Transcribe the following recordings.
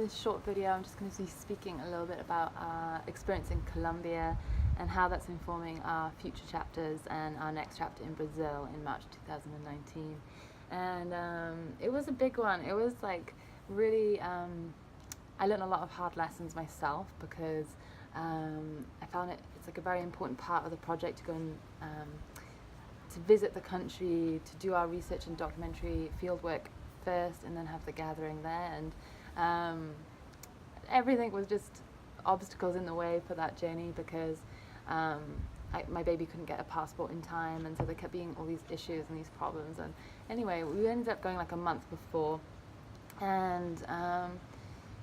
this short video, I'm just going to be speaking a little bit about our experience in Colombia and how that's informing our future chapters and our next chapter in Brazil in March 2019. And it was a big one. It was like really, I learned a lot of hard lessons myself because I found it's like a very important part of the project to go and to visit the country, to do our research and documentary fieldwork first and then have the gathering there, and everything was just obstacles in the way for that journey because my baby couldn't get a passport in time, and so there kept being all these issues and these problems. And anyway, we ended up going like a month before, and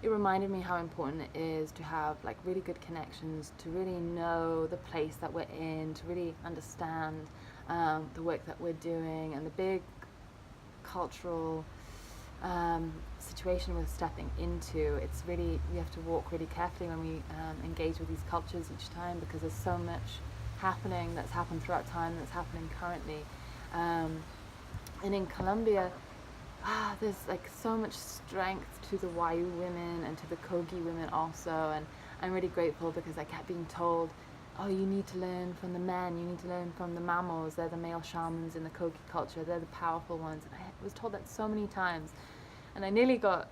it reminded me how important it is to have like really good connections, to really know the place that we're in, to really understand the work that we're doing and the big cultural situation we're stepping into. It's really, we have to walk really carefully when we engage with these cultures each time, because there's so much happening that's happened throughout time, that's happening currently. And in Colombia, there's like so much strength to the Wayu women and to the Kogi women also, and I'm really grateful because I kept being told, oh, you need to learn from the men, you need to learn from the mamos, they're the male shamans in the Kogi culture, they're the powerful ones. And I was told that so many times, and I nearly got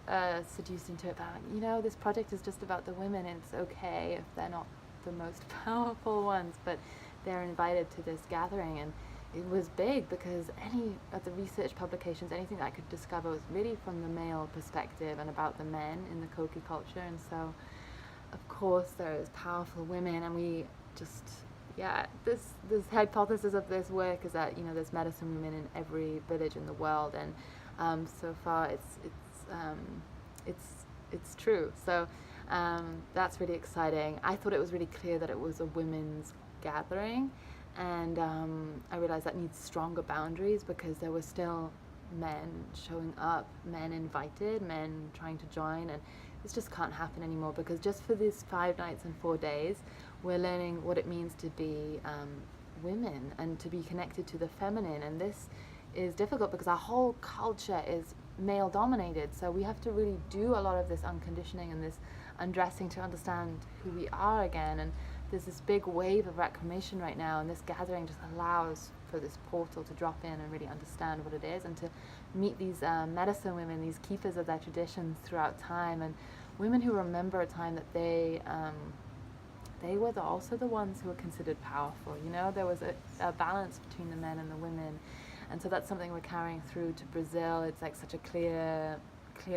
seduced into it, but this project is just about the women, and it's okay if they're not the most powerful ones, but they're invited to this gathering. And it was big because any of the research publications, anything that I could discover was really from the male perspective and about the men in the Kogi culture. And so of course there's powerful women, and we just, this hypothesis of this work is that there's medicine women in every village in the world, and so far it's true. So that's really exciting. I thought it was really clear that it was a women's gathering, and I realized that needs stronger boundaries because there were still men showing up, men invited, men trying to join, and this just can't happen anymore, because just for these 5 nights and 4 days we're learning what it means to be women and to be connected to the feminine. And this is difficult because our whole culture is male dominated, so we have to really do a lot of this unconditioning and this undressing to understand who we are again. And there's this big wave of reclamation right now, and this gathering just allows for this portal to drop in and really understand what it is, and to meet these medicine women, these keepers of their traditions throughout time, and women who remember a time that they were also the ones who were considered powerful. There was a balance between the men and the women, and so that's something we're carrying through to Brazil. It's like such a clear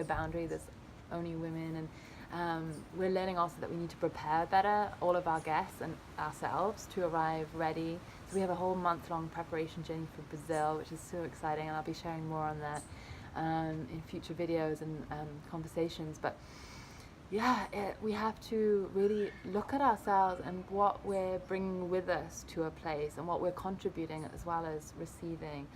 boundary. There's only women, and we're learning also that we need to prepare better all of our guests and ourselves to arrive ready. So we have a whole month-long preparation journey for Brazil, which is so exciting, and I'll be sharing more on that in future videos and conversations. But we have to really look at ourselves and what we're bringing with us to a place, and what we're contributing as well as receiving,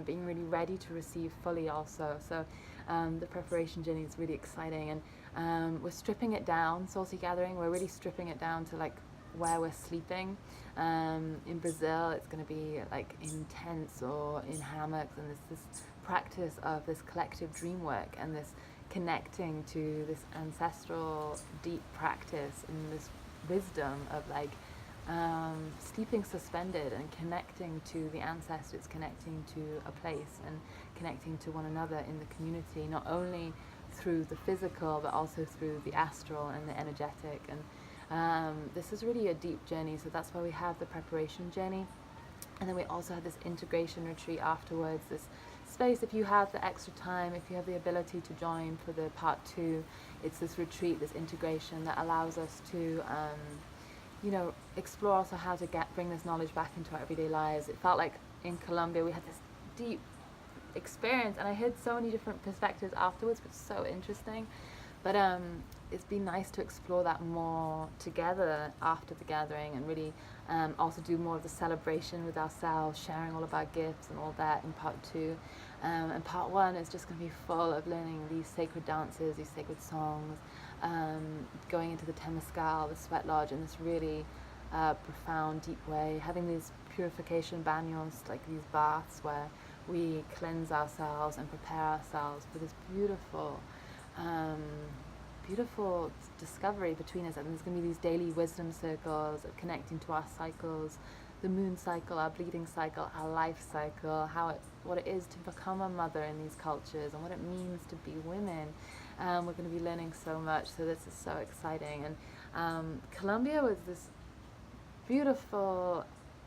being really ready to receive fully also. So the preparation journey is really exciting, and we're stripping it down. Salty Gathering, we're really stripping it down to like where we're sleeping. In Brazil it's going to be like in tents or in hammocks, and this practice of this collective dream work and this connecting to this ancestral deep practice and this wisdom of like sleeping suspended and connecting to the ancestors, connecting to a place and connecting to one another in the community, not only through the physical but also through the astral and the energetic. And this is really a deep journey, so that's why we have the preparation journey. And then we also have this integration retreat afterwards, this space, if you have the extra time, if you have the ability to join for the part 2, it's this retreat, this integration that allows us to explore also how to bring this knowledge back into our everyday lives. It felt like in Colombia we had this deep experience, and I heard so many different perspectives afterwards, which is so interesting. But it's been nice to explore that more together after the gathering, and really also do more of the celebration with ourselves, sharing all of our gifts and all that in part 2. And part 1 is just going to be full of learning these sacred dances, these sacred songs, going into the Temescal, the sweat lodge, in this really profound, deep way, having these purification baños, like these baths where we cleanse ourselves and prepare ourselves for this beautiful beautiful discovery between us, and there's going to be these daily wisdom circles connecting to our cycles, the moon cycle, our bleeding cycle, our life cycle, what it is to become a mother in these cultures, and what it means to be women. We're going to be learning so much, so this is so exciting. And Colombia was this beautiful,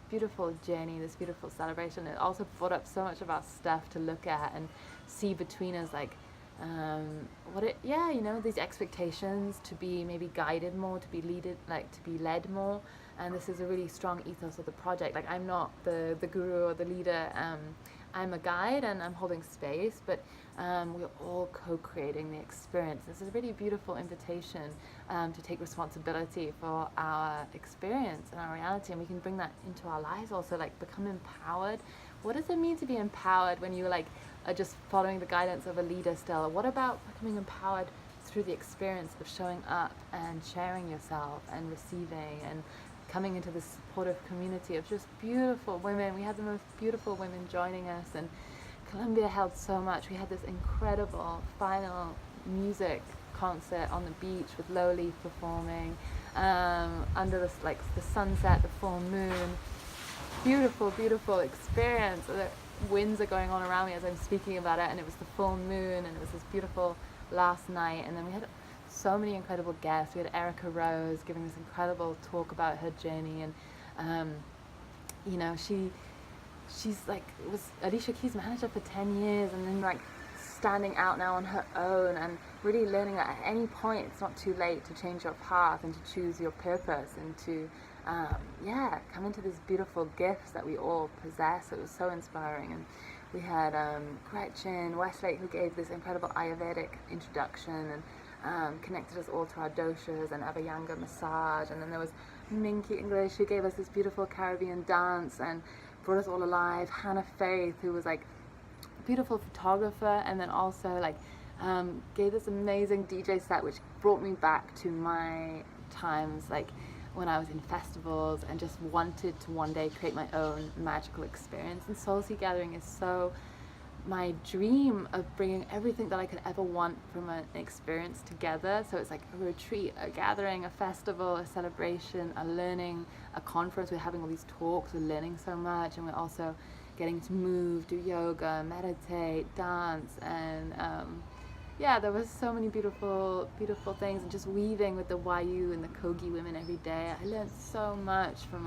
beautiful journey, this beautiful celebration. It also brought up so much of our stuff to look at and see between us, like these expectations to be maybe guided more, to be led more. And this is a really strong ethos of the project. Like, I'm not the guru or the leader. I'm a guide and I'm holding space, but we're all co-creating the experience. This is a really beautiful invitation to take responsibility for our experience and our reality, and we can bring that into our lives also, like become empowered. What does it mean to be empowered when you are just following the guidance of a leader still? What about becoming empowered through the experience of showing up and sharing yourself and receiving and coming into this supportive community of just beautiful women? We had the most beautiful women joining us, and Colombia held so much. We had this incredible final music concert on the beach with Lowleaf performing under the sunset, the full moon. Beautiful, beautiful experience. The winds are going on around me as I'm speaking about it, and it was the full moon, and it was this beautiful last night. And then we had so many incredible guests. We had Erica Rose giving this incredible talk about her journey, and she's was Alicia Keys' manager for 10 years, and then standing out now on her own, and really learning that at any point it's not too late to change your path and to choose your purpose, and to come into this beautiful gift that we all possess. It was so inspiring. And we had Gretchen Westlake, who gave this incredible Ayurvedic introduction and connected us all to our doshas, and Abhyanga massage. And then there was Minky English, who gave us this beautiful Caribbean dance and brought us all alive. Hannah Faith, who was a beautiful photographer, and then also gave this amazing DJ set, which brought me back to my times when I was in festivals and just wanted to one day create my own magical experience. And Soul Sea Gathering is so my dream of bringing everything that I could ever want from an experience together. So it's like a retreat, a gathering, a festival, a celebration, a learning, a conference. We're having all these talks, we're learning so much, and we're also getting to move, do yoga, meditate, dance, and there was so many beautiful, beautiful things, and just weaving with the Wayu and the Kogi women every day. I learned so much from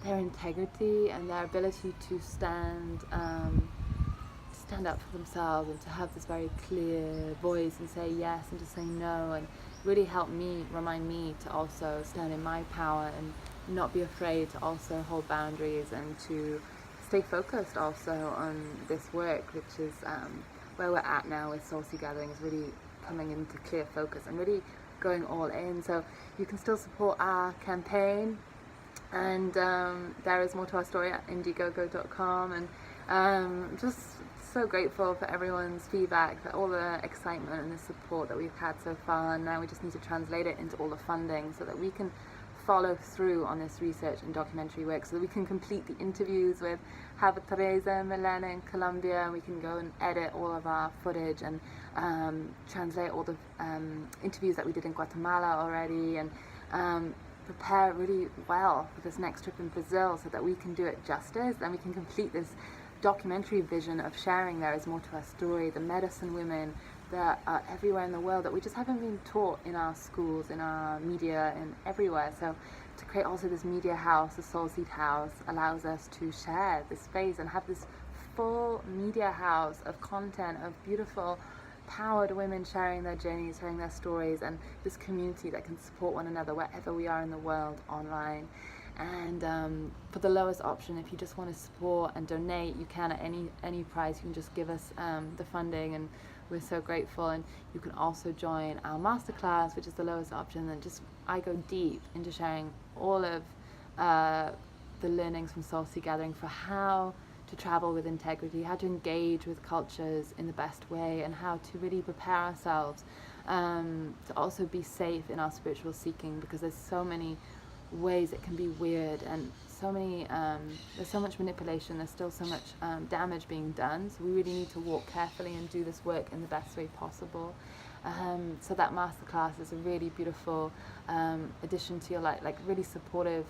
their integrity and their ability to stand up for themselves, and to have this very clear voice and say yes and to say no, and really help me, remind me to also stand in my power and not be afraid to also hold boundaries, and to stay focused also on this work, which is where we're at now with Soul Sea Gathering, is really coming into clear focus and really going all in. So you can still support our campaign, and there is more to our story at indiegogo.com, and just so grateful for everyone's feedback, for all the excitement and the support that we've had so far. And now we just need to translate it into all the funding so that we can follow through on this research and documentary work, so that we can complete the interviews with Hava Teresa and Milena in Colombia, and we can go and edit all of our footage and translate all the interviews that we did in Guatemala already, and prepare really well for this next trip in Brazil, so that we can do it justice, and we can complete this documentary vision of sharing There Is More to Our Story, the medicine women that are everywhere in the world that we just haven't been taught in our schools, in our media, and everywhere. So to create also this media house, the Soul Seed House, allows us to share this space and have this full media house of content, of beautiful, powered women sharing their journeys, sharing their stories, and this community that can support one another wherever we are in the world online. And for the lowest option, if you just want to support and donate, you can at any price. You can just give us the funding, and we're so grateful. And you can also join our masterclass, which is the lowest option. And I go deep into sharing all of the learnings from Soul Sea Gathering for how to travel with integrity, how to engage with cultures in the best way, and how to really prepare ourselves to also be safe in our spiritual seeking, because there's so many ways it can be weird, and so many there's so much manipulation, there's still so much damage being done. So we really need to walk carefully and do this work in the best way possible. So that masterclass is a really beautiful addition to your life, like really supportive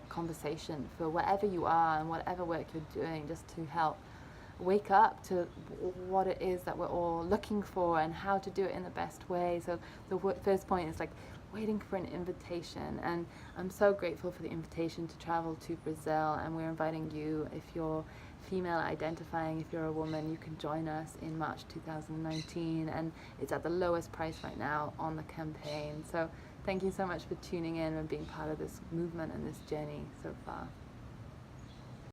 conversation for wherever you are and whatever work you're doing, just to help wake up to what it is that we're all looking for and how to do it in the best way. So the first point is like waiting for an invitation, and I'm so grateful for the invitation to travel to Brazil, and we're inviting you, if you're female identifying, if you're a woman, you can join us in March 2019, and it's at the lowest price right now on the campaign. So thank you so much for tuning in and being part of this movement and this journey so far.